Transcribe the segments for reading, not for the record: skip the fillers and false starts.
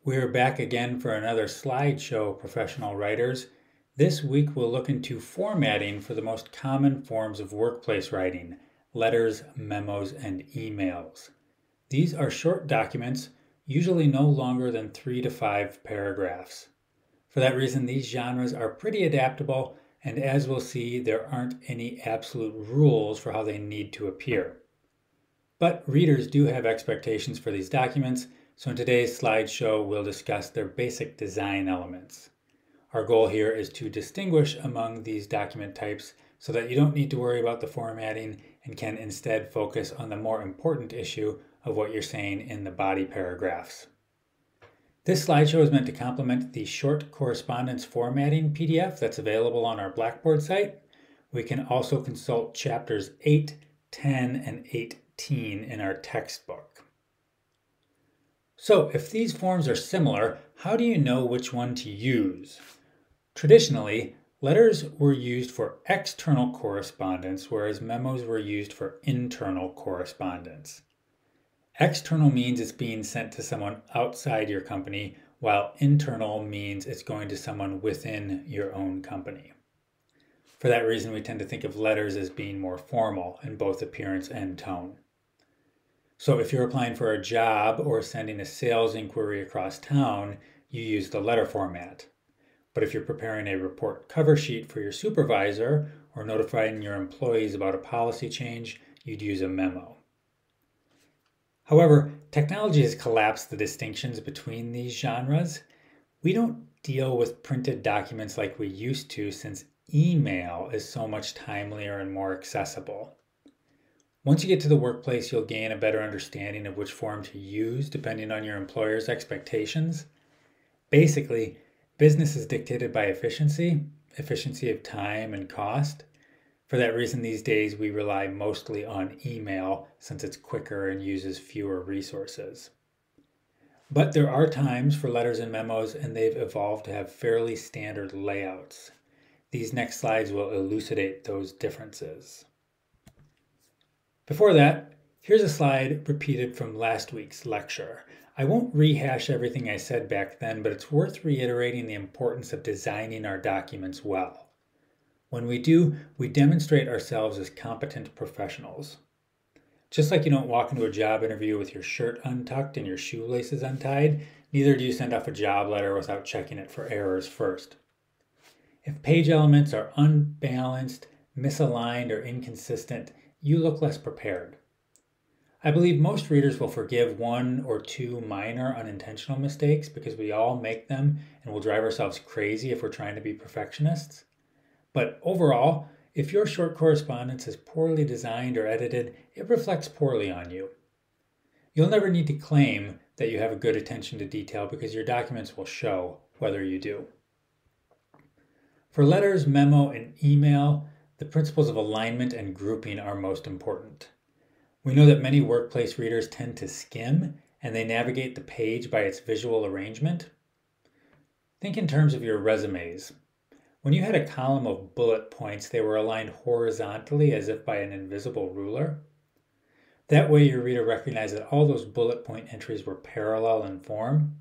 We're back again for another slideshow, professional writers. This week we'll look into formatting for the most common forms of workplace writing, letters, memos, and emails. These are short documents, usually no longer than 3 to 5 paragraphs. For that reason, these genres are pretty adaptable, and as we'll see, there aren't any absolute rules for how they need to appear. But readers do have expectations for these documents, so in today's slideshow, we'll discuss their basic design elements. Our goal here is to distinguish among these document types so that you don't need to worry about the formatting and can instead focus on the more important issue of what you're saying in the body paragraphs. This slideshow is meant to complement the short correspondence formatting PDF that's available on our Blackboard site. We can also consult chapters 8, 10, and 18 in our textbook. So if these forms are similar, how do you know which one to use? Traditionally, letters were used for external correspondence, whereas memos were used for internal correspondence. External means it's being sent to someone outside your company, while internal means it's going to someone within your own company. For that reason, we tend to think of letters as being more formal in both appearance and tone. So if you're applying for a job or sending a sales inquiry across town, you use the letter format. But if you're preparing a report cover sheet for your supervisor or notifying your employees about a policy change, you'd use a memo. However, technology has collapsed the distinctions between these genres. We don't deal with printed documents like we used to since email is so much timelier and more accessible. Once you get to the workplace, you'll gain a better understanding of which form to use depending on your employer's expectations. Basically, business is dictated by efficiency of time and cost. For that reason, these days we rely mostly on email since it's quicker and uses fewer resources. But there are times for letters and memos, and they've evolved to have fairly standard layouts. These next slides will elucidate those differences. Before that, here's a slide repeated from last week's lecture. I won't rehash everything I said back then, but it's worth reiterating the importance of designing our documents well. When we do, we demonstrate ourselves as competent professionals. Just like you don't walk into a job interview with your shirt untucked and your shoelaces untied, neither do you send off a job letter without checking it for errors first. If page elements are unbalanced, misaligned, or inconsistent, you look less prepared. I believe most readers will forgive 1 or 2 minor unintentional mistakes because we all make them and will drive ourselves crazy if we're trying to be perfectionists. But overall, if your short correspondence is poorly designed or edited, it reflects poorly on you. You'll never need to claim that you have a good attention to detail because your documents will show whether you do. For letters, memo, and email, the principles of alignment and grouping are most important. We know that many workplace readers tend to skim and they navigate the page by its visual arrangement. Think in terms of your resumes. When you had a column of bullet points, they were aligned horizontally as if by an invisible ruler. That way your reader recognized that all those bullet point entries were parallel in form.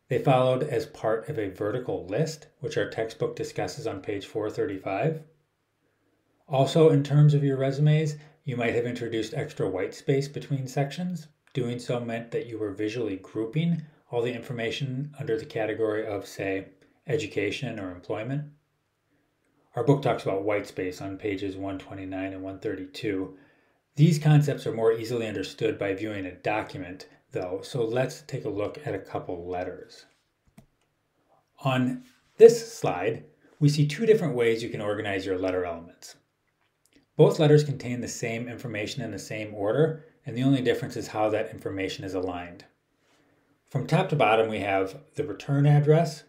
They followed as part of a vertical list, which our textbook discusses on page 435. Also, in terms of your resumes, you might have introduced extra white space between sections. Doing so meant that you were visually grouping all the information under the category of, say, education or employment. Our book talks about white space on pages 129 and 132. These concepts are more easily understood by viewing a document, though, so let's take a look at a couple letters. On this slide, we see 2 different ways you can organize your letter elements. Both letters contain the same information in the same order, and the only difference is how that information is aligned. From top to bottom, we have the return address,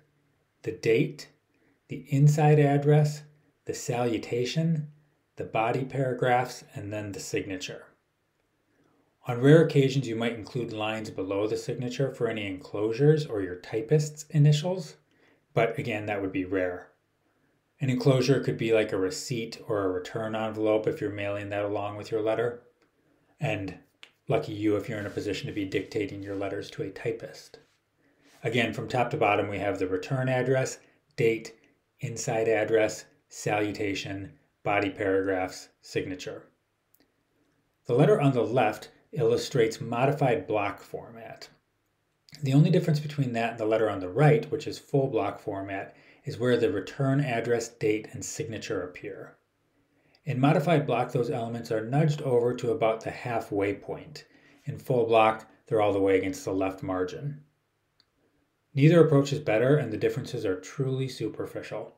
the date, the inside address, the salutation, the body paragraphs, and then the signature. On rare occasions, you might include lines below the signature for any enclosures or your typist's initials, but again, that would be rare. An enclosure could be like a receipt or a return envelope if you're mailing that along with your letter. And lucky you if you're in a position to be dictating your letters to a typist. Again, from top to bottom, we have the return address, date, inside address, salutation, body paragraphs, signature. The letter on the left illustrates modified block format. The only difference between that and the letter on the right, which is full block format, is where the return address, date, and signature appear. In modified block, those elements are nudged over to about the halfway point. In full block, they're all the way against the left margin. Neither approach is better, and the differences are truly superficial.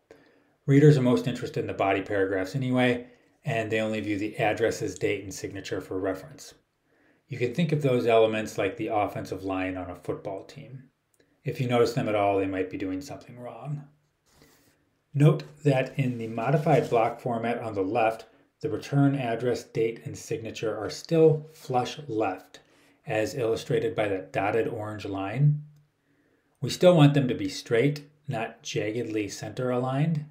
Readers are most interested in the body paragraphs anyway, and they only view the addresses, date, and signature for reference. You can think of those elements like the offensive line on a football team. If you notice them at all, they might be doing something wrong. Note that in the modified block format on the left, the return address, date, and signature are still flush left, as illustrated by that dotted orange line. We still want them to be straight, not jaggedly center aligned.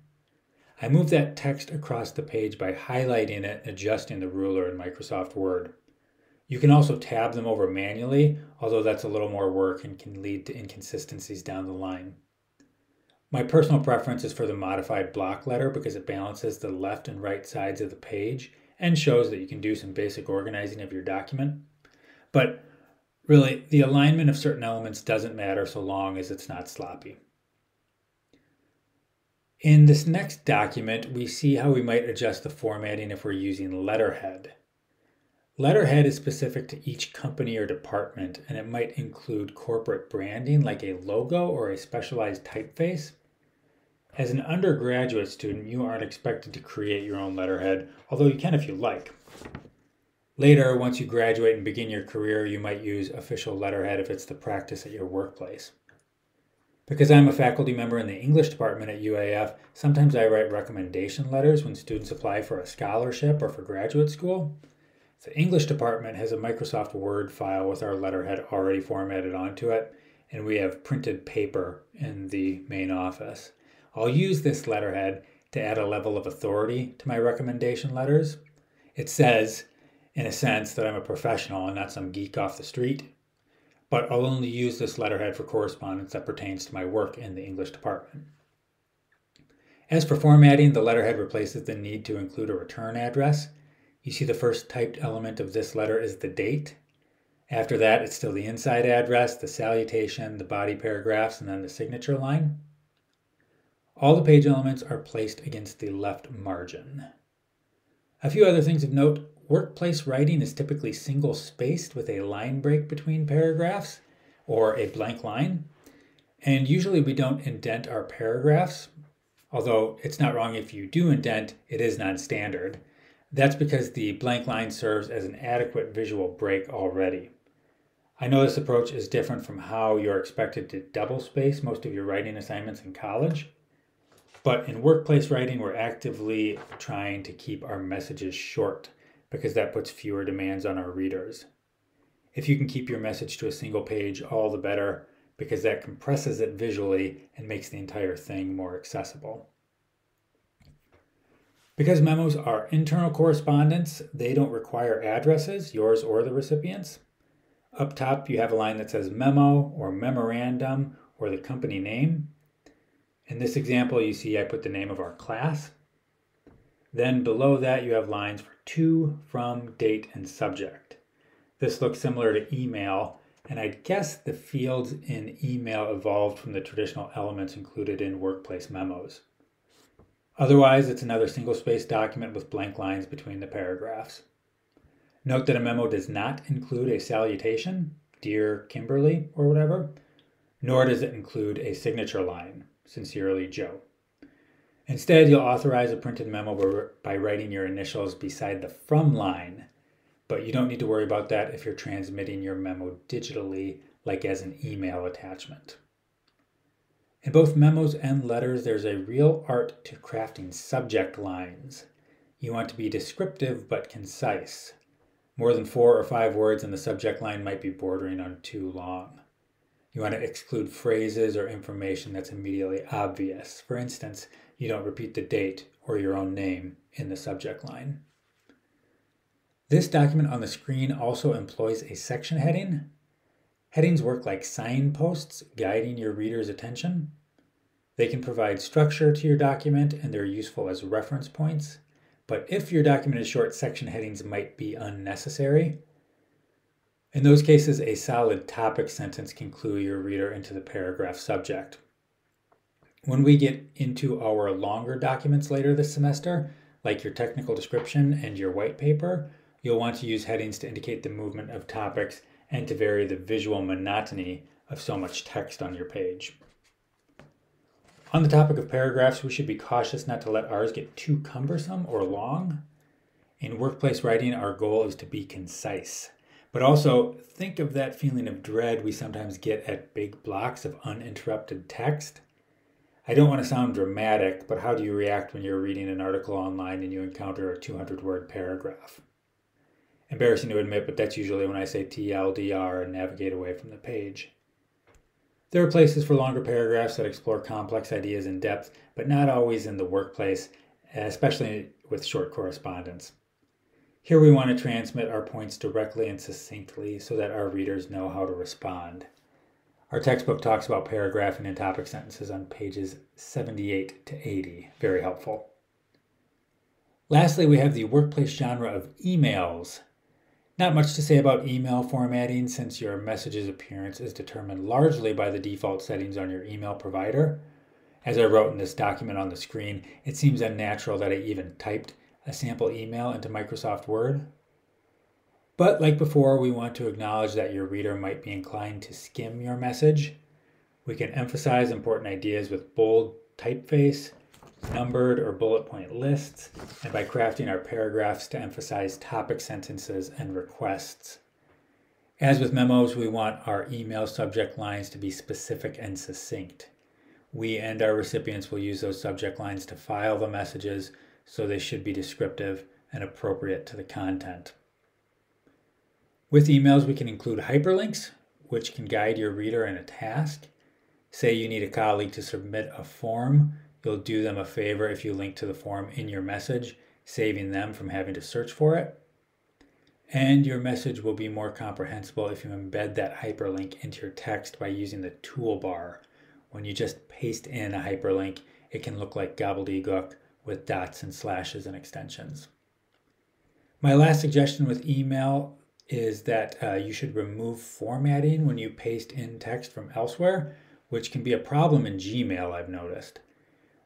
I move that text across the page by highlighting it and adjusting the ruler in Microsoft Word. You can also tab them over manually, although that's a little more work and can lead to inconsistencies down the line. My personal preference is for the modified block letter because it balances the left and right sides of the page and shows that you can do some basic organizing of your document. But really, the alignment of certain elements doesn't matter so long as it's not sloppy. In this next document, we see how we might adjust the formatting if we're using letterhead. Letterhead is specific to each company or department, and it might include corporate branding like a logo or a specialized typeface. As an undergraduate student, you aren't expected to create your own letterhead, although you can if you like. Later, once you graduate and begin your career, you might use official letterhead if it's the practice at your workplace. Because I'm a faculty member in the English department at UAF, sometimes I write recommendation letters when students apply for a scholarship or for graduate school. The English department has a Microsoft Word file with our letterhead already formatted onto it, and we have printed paper in the main office. I'll use this letterhead to add a level of authority to my recommendation letters. It says, in a sense, that I'm a professional and not some geek off the street, but I'll only use this letterhead for correspondence that pertains to my work in the English department. As for formatting, the letterhead replaces the need to include a return address. You see the first typed element of this letter is the date. After that, it's still the inside address, the salutation, the body paragraphs, and then the signature line. All the page elements are placed against the left margin. A few other things of note. Workplace writing is typically single-spaced with a line break between paragraphs, or a blank line. And usually we don't indent our paragraphs, although it's not wrong if you do indent, it is non-standard. That's because the blank line serves as an adequate visual break already. I know this approach is different from how you're expected to double space most of your writing assignments in college. But in workplace writing, we're actively trying to keep our messages short because that puts fewer demands on our readers. If you can keep your message to a single page, all the better, because that compresses it visually and makes the entire thing more accessible. Because memos are internal correspondence, they don't require addresses, yours or the recipient's. Up top, you have a line that says memo or memorandum or the company name. In this example, you see I put the name of our class. Then below that, you have lines for to, from, date, and subject. This looks similar to email, and I guess the fields in email evolved from the traditional elements included in workplace memos. Otherwise, it's another single-space document with blank lines between the paragraphs. Note that a memo does not include a salutation, Dear Kimberly, or whatever, nor does it include a signature line, Sincerely Joe. Instead, you'll authorize a printed memo by writing your initials beside the from line, but you don't need to worry about that if you're transmitting your memo digitally, like as an email attachment. In both memos and letters, there's a real art to crafting subject lines. You want to be descriptive but concise. More than 4 or 5 words in the subject line might be bordering on too long. You want to exclude phrases or information that's immediately obvious. For instance, you don't repeat the date or your own name in the subject line. This document on the screen also employs a section heading. Headings work like signposts guiding your reader's attention. They can provide structure to your document and they're useful as reference points. But if your document is short, section headings might be unnecessary. In those cases, a solid topic sentence can clue your reader into the paragraph subject. When we get into our longer documents later this semester, like your technical description and your white paper, you'll want to use headings to indicate the movement of topics and to vary the visual monotony of so much text on your page. On the topic of paragraphs, we should be cautious not to let ours get too cumbersome or long. In workplace writing, our goal is to be concise. But also, think of that feeling of dread we sometimes get at big blocks of uninterrupted text. I don't want to sound dramatic, but how do you react when you're reading an article online and you encounter a 200-word paragraph? Embarrassing to admit, but that's usually when I say TLDR and navigate away from the page. There are places for longer paragraphs that explore complex ideas in depth, but not always in the workplace, especially with short correspondence. Here we want to transmit our points directly and succinctly so that our readers know how to respond. Our textbook talks about paragraphing and topic sentences on pages 78 to 80. Very helpful. Lastly, we have the workplace genre of emails. Not much to say about email formatting since your message's appearance is determined largely by the default settings on your email provider. As I wrote in this document on the screen, it seems unnatural that I even typed a sample email into Microsoft Word. But like before, we want to acknowledge that your reader might be inclined to skim your message. We can emphasize important ideas with bold typeface, numbered or bullet point lists, and by crafting our paragraphs to emphasize topic sentences and requests. As with memos, we want our email subject lines to be specific and succinct. We and our recipients will use those subject lines to file the messages, so they should be descriptive and appropriate to the content. With emails, we can include hyperlinks, which can guide your reader in a task. Say you need a colleague to submit a form, you'll do them a favor if you link to the form in your message, saving them from having to search for it. And your message will be more comprehensible if you embed that hyperlink into your text by using the toolbar. When you just paste in a hyperlink, it can look like gobbledygook with dots and slashes and extensions. My last suggestion with email is that you should remove formatting when you paste in text from elsewhere, which can be a problem in Gmail, I've noticed.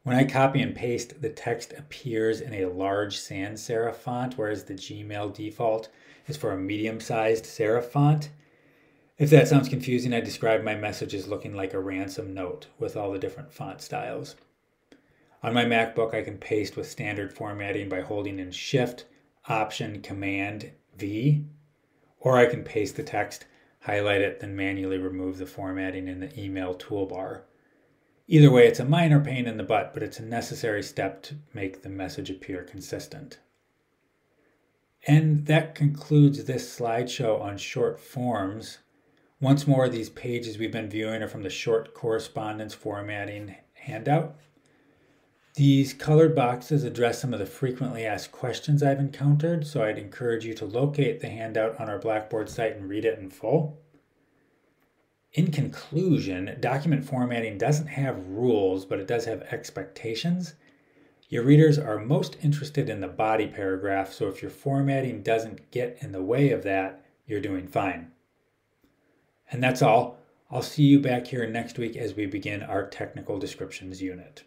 When I copy and paste, the text appears in a large sans serif font, whereas the Gmail default is for a medium-sized serif font. If that sounds confusing, I describe my message as looking like a ransom note with all the different font styles. On my MacBook, I can paste with standard formatting by holding in Shift, Option, Command, V, or I can paste the text, highlight it, then manually remove the formatting in the email toolbar. Either way, it's a minor pain in the butt, but it's a necessary step to make the message appear consistent. And that concludes this slideshow on short forms. Once more, these pages we've been viewing are from the short correspondence formatting handout. These colored boxes address some of the frequently asked questions I've encountered, so I'd encourage you to locate the handout on our Blackboard site and read it in full. In conclusion, document formatting doesn't have rules, but it does have expectations. Your readers are most interested in the body paragraph, so if your formatting doesn't get in the way of that, you're doing fine. And that's all. I'll see you back here next week as we begin our technical descriptions unit.